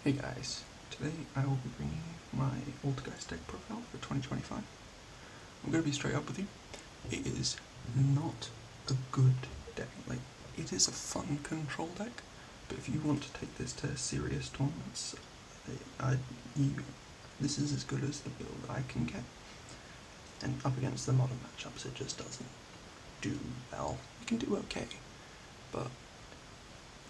Hey guys, today I will be bringing you my Altergeist deck profile for 2025. I'm going to be straight up with you. It is not a good deck. It is a fun control deck, but if you want to take this to serious tournaments, this is as good as the build I can get. And up against the modern matchups, it just doesn't do well. You can do okay, but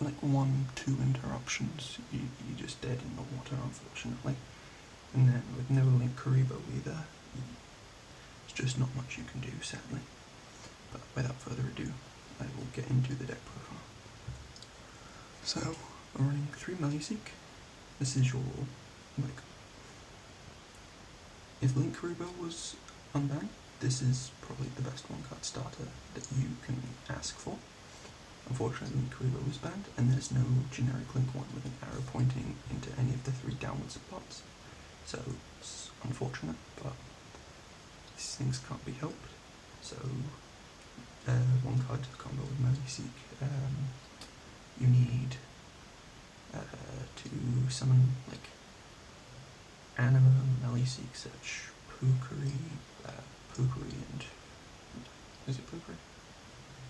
1-2 interruptions, you're just dead in the water, unfortunately. And then with no Link Karibo either, there's just not much you can do, sadly. But without further ado, I will get into the deck profile. So, I'm running 3 Meluseek. This is your, if Link Karibo was unbanned, this is probably the best one-card starter that you can ask for. Unfortunately, Karibo was banned, and there's no generic Link 1 with an arrow pointing into any of the 3 downward spots. So it's unfortunate, but these things can't be helped. So, one card combo with Meluseek. You need to summon Anima, Meluseek, Search, Pukari, and is it Pukari?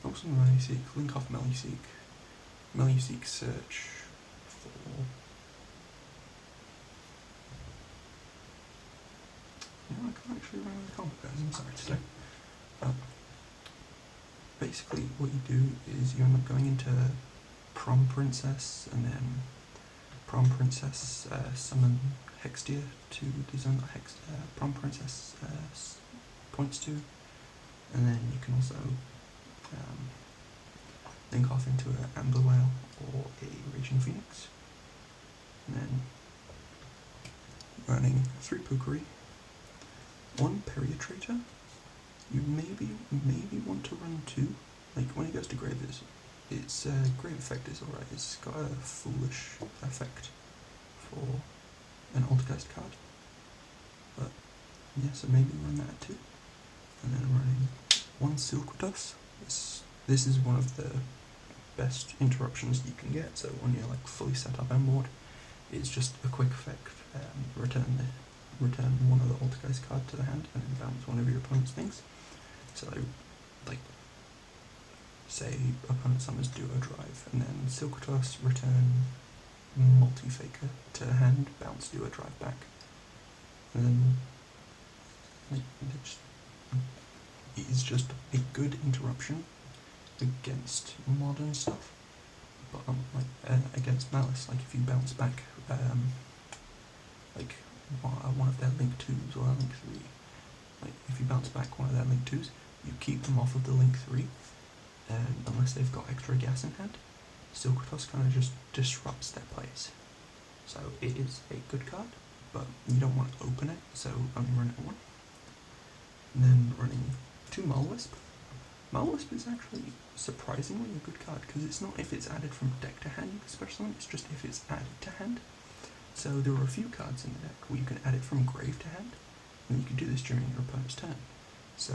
Also Meluseek, link off Meluseek search for I can't actually remember the combo guys, I'm sorry to say. Basically what you do is you end up going into Prom Princess, and then Prom Princess summon Hextia to the zone that Prom Princess points to, and then you can also link off into an Amber Whale or a Raging Phoenix, and then running 3 Pukari, 1 Periotrator. You maybe want to run 2. When it goes to Grave, its Grave effect is alright. It's got a foolish effect for an Altergeist card, but yeah, so maybe run that too. And then running 1 Silquatus. This is one of the best interruptions you can get. So when you're fully set up and board, it's just a quick effect. Return one of the Altergeist card to the hand, and then bounce one of your opponent's things. So say opponent summons Duo Drive, and then Silquatus, return Multi-Faker to hand, bounce Duo Drive back, and then it's just a good interruption against modern stuff, but against Malice, if you bounce back one of their Link 2s or Link 3, if you bounce back one of their Link 2s, you keep them off of the Link 3, and unless they've got extra gas in hand, Silquatus kind of just disrupts their plays. So it is a good card, but you don't want to open it, so only run it 1. And then running 2 Malwisp. Malwisp is actually surprisingly a good card, because it's not if it's added from deck to hand you can special summon, it's just if it's added to hand. So there are a few cards in the deck where you can add it from grave to hand, and you can do this during your opponent's turn. So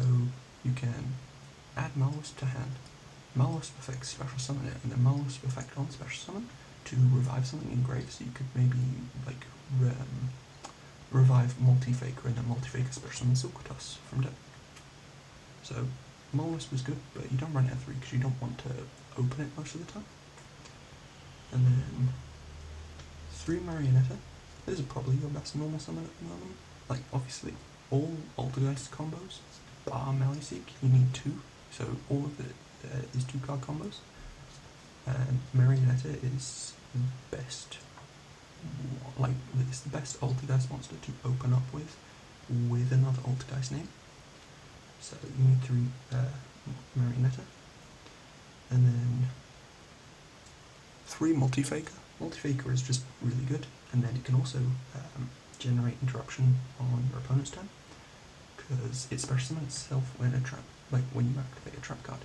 you can add Malwisp to hand, Malwisp effect special summon it, and then Malwisp effect on special summon to revive something in grave, so you could maybe revive Multi-Faker and then Multi-Faker special summon Silquatus from deck. So Malwisp was good, but you don't run it at 3 because you don't want to open it most of the time. And then 3 Marionetta. This is probably your best normal summon at the moment. Obviously, all Altergeist combos, bar Meluseek, you need 2, so all of it is 2 card combos. And Marionetta is the best, it's the best Altergeist monster to open up with another Altergeist name. So you need 3 Marionetta, and then 3 Multi-Faker. Multi-Faker is just really good, and then it can also generate interruption on your opponent's turn, because it special summons itself when when you activate a trap card.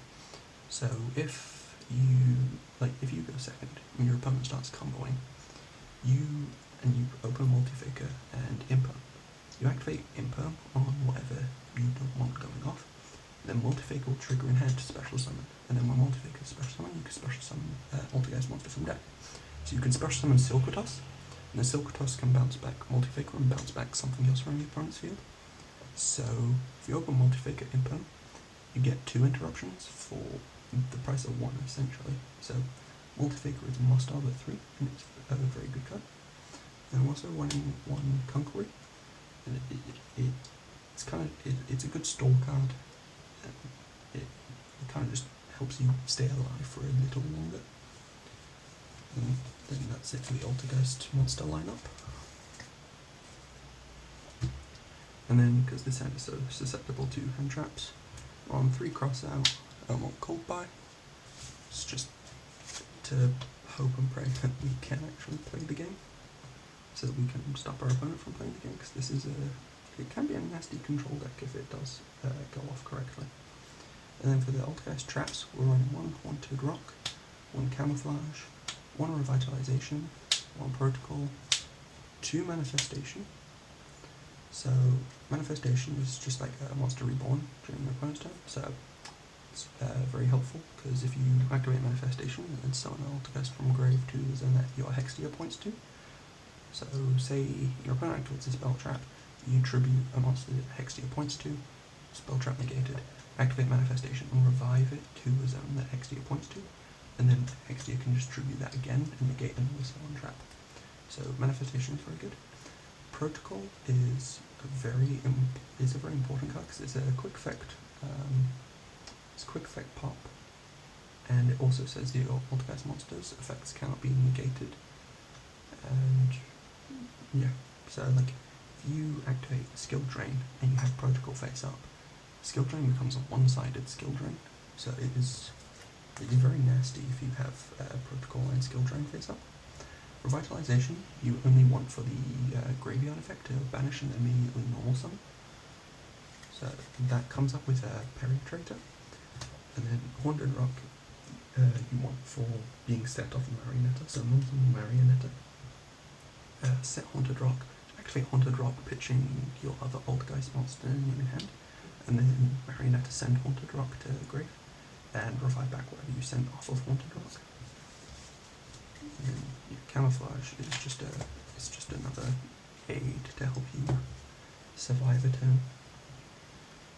So if you go second and your opponent starts comboing, you open a Multi-Faker and Imperm. You activate Imperm on whatever you don't want going off, then Multi-Faker will trigger in hand to special summon, and then when Multi-Faker is special summon, you can special summon Altergeist monster from deck. So you can special summon Silquatus, And the Silk Tusk can bounce back Multifaker and bounce back something else from your opponent's field. So if you open Multifaker Imperm, you get 2 interruptions for the price of 1 essentially. So Multifaker is a must-have at 3, and it's a very good card. And I'm also running 1 Conqueror, and it's a good stall card. It kind of just helps you stay alive for a little longer. And then that's it for the Altergeist monster lineup. And then, because this hand is so susceptible to hand traps, we're on 3 crossout, on Cold Buy. It's just to hope and pray that we can actually play the game, so that we can stop our opponent from playing the game, because this is it can be a nasty control deck if it does go off correctly. And then for the Altergeist traps, we're running 1 Haunted Rock, 1 Camouflage, 1 Revitalization, 1 Protocol, 2 Manifestation. So Manifestation is just like a monster reborn during your opponent's turn, so it's very helpful, because if you activate Manifestation and summon an Altergeist from grave to the zone that your Hextia points to, so say your opponent activates a spell trap, you tribute a monster that Hextia points to, spell trap negated, activate Manifestation and revive it to a zone that Hextia points to, and then Hextia can just tribute that again and negate another summon trap. So Manifestation is very good. Protocol is a very important card, because it's a quick effect. It's a quick effect pop, and it also says that your Altergeist monsters' effects cannot be negated. And yeah, so like if you activate Skill Drain and you have Protocol face up, Skill Drain becomes a one-sided Skill Drain. So it is very nasty if you have Protocol and Skill Drain face up. Revitalization, you only want for the Graveyard effect to banish an immediately normal summon. So that comes up with a Penetrator. And then Haunted Rock, you want for being set off Marionetta, so non-summon Marionetta. Set Haunted Rock, activate Haunted Rock, pitching your other Altergeist monster in your hand, and then Marionetta send Haunted Rock to grave, and revive back whatever you send off of Haunted Rock. And then your Camouflage is just another aid to help you survive a turn.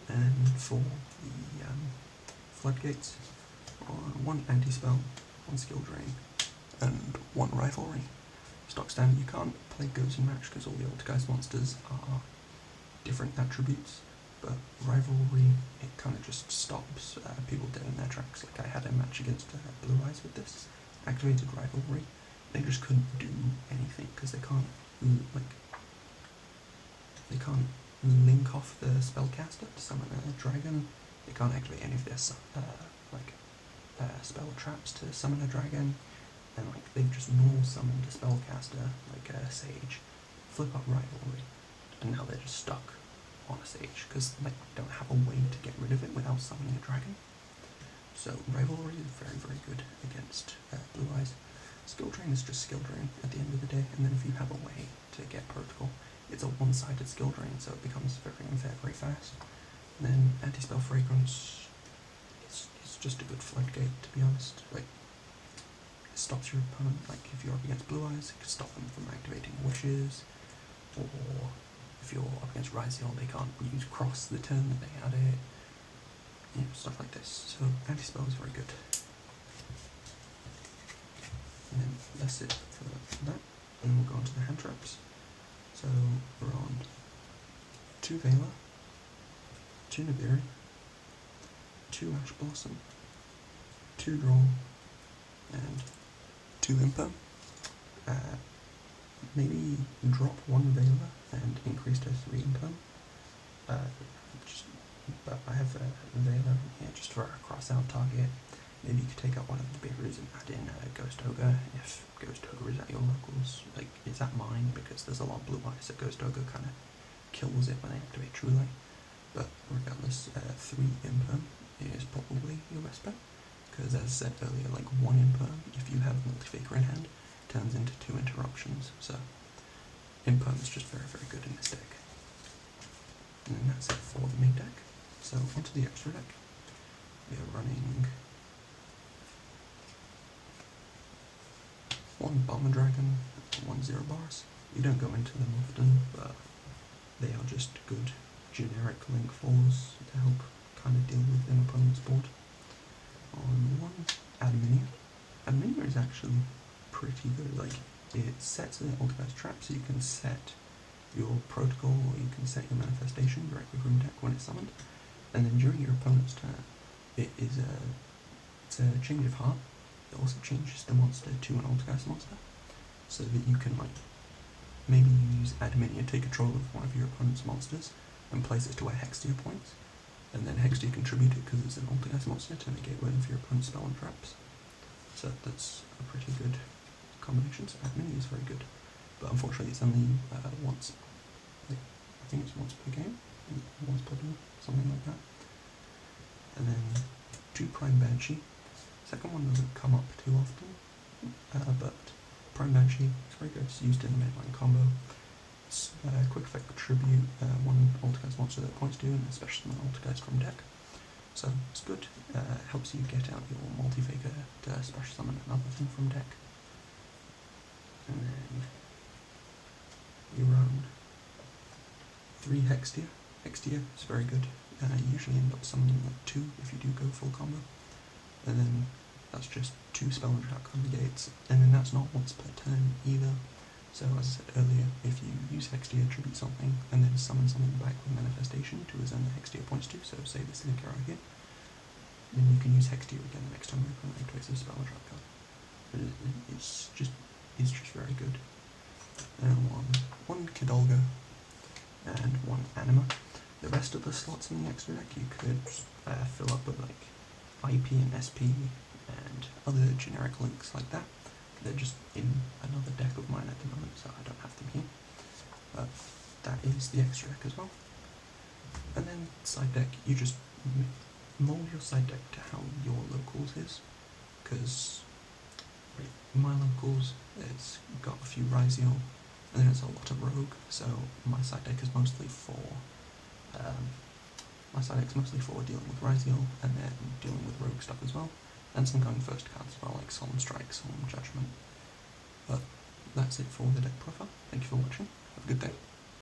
And for the Floodgates, on 1 Anti-Spell, 1 Skill Drain, and 1 Rivalry. Stock standard, you can't play Goes and Match because all the Altergeist monsters are different attributes, but Rivalry, it kind of just stops people dead in their tracks. Like I had a match against Blue Eyes with this, activated Rivalry, they just couldn't do anything because they can't link off the spellcaster to summon a dragon. They can't activate any of their spell traps to summon a dragon, and like they've just normal summoned a spellcaster like a Sage, flip up Rivalry, and now they're just stuck on a Sage because like they don't have a way to get rid of it without summoning a dragon. So Rivalry is very, very good against Blue Eyes. Skill Drain is just Skill Drain at the end of the day, and then if you have a way to get Protocol, it's a one-sided Skill Drain, so it becomes very unfair very fast. And then Anti-Spell Fragrance, it's just a good floodgate, to be honest. Like, it stops your opponent, like if you're up against Blue Eyes, it can stop them from activating Wishes, or if you're up against Ryziel, they can't use Cross the turn that they had it, you know, stuff like this. So Anti-Spell is very good. And then that's it for that. And we'll go on to the hand traps. So we're on 2 Vela, 2 Nibiru, 2 Ash Blossom, 2 Draw, and 2 Imperm. Maybe drop 1 Vela and increase to 3 Imperm. But I have Vela here just for a crossout target. Maybe you could take out one of the Nibirus and add in Ghost Ogre if Ghost Ogre is at your locals. Like, it's at mine because there's a lot of Blue Eyes, so Ghost Ogre kind of kills it when they activate True Light. But regardless, 3 Imperm is probably your best bet, because as I said earlier, like 1 Imperm, if you have Multifaker in hand, turns into 2 interruptions, so Imperm is just very, very good in this deck. And then that's it for the main deck. So onto the extra deck. We are running 1 Bomber Dragon, 1-0 bars. You don't go into them often, but they are just good generic link 4s to help kind of deal with an opponent's board. On 1, Adminia. Adminia is actually pretty good. Like, it sets an Altergeist trap, so you can set your protocol or you can set your manifestation directly from deck when it's summoned, and then during your opponent's turn, it's a change of heart. It also changes the monster to an Altergeist monster, so that you can, like, maybe you use Adminia, take control of one of your opponent's monsters and place it to a Hextia points, and then Hextia contribute it because it's an Altergeist monster to negate one of your opponent's spell and traps. So that's a pretty good combination. So Adminia is very good, but unfortunately it's only once. I think it's once per game, once per game, something like that. And then 2 Prime Banshee. Second one doesn't come up too often, but Prime Banshee is very good. It's used in the mainline combo. It's quick effect tribute, one Altergeist monster that points to, and especially an Altergeist from deck. So it's good. It helps you get out your multi-faker to special summon another thing from deck. And then you run 3 Hextia. Hextia is very good. You usually end up summoning like 2 if you do go full combo. And then that's just 2 spell and trap gates, and then that's not once per turn either. So as I said earlier, if you use Hextia, tribute something, and then summon something back with manifestation to a zone that Hextia points to, so say this link right here, then you can use Hextia again the next time your opponent activates a spell and trap card. But it's just very good. And one Kidolga and 1 Anima. The rest of the slots in the extra deck you could fill up with like IP and SP and other generic links like that. They're just in another deck of mine at the moment, so I don't have them here. But that is the extra deck as well. And then side deck, you just mold your side deck to how your locals is, because my locals, it's got a few Ryziel, and then it's a lot of rogue, so my side deck is mostly for dealing with Ryziel, and then dealing with rogue stuff as well, and some going first cards as well, like Solemn Strike, Solemn Judgment. But that's it for the deck profile. Thank you for watching. Have a good day.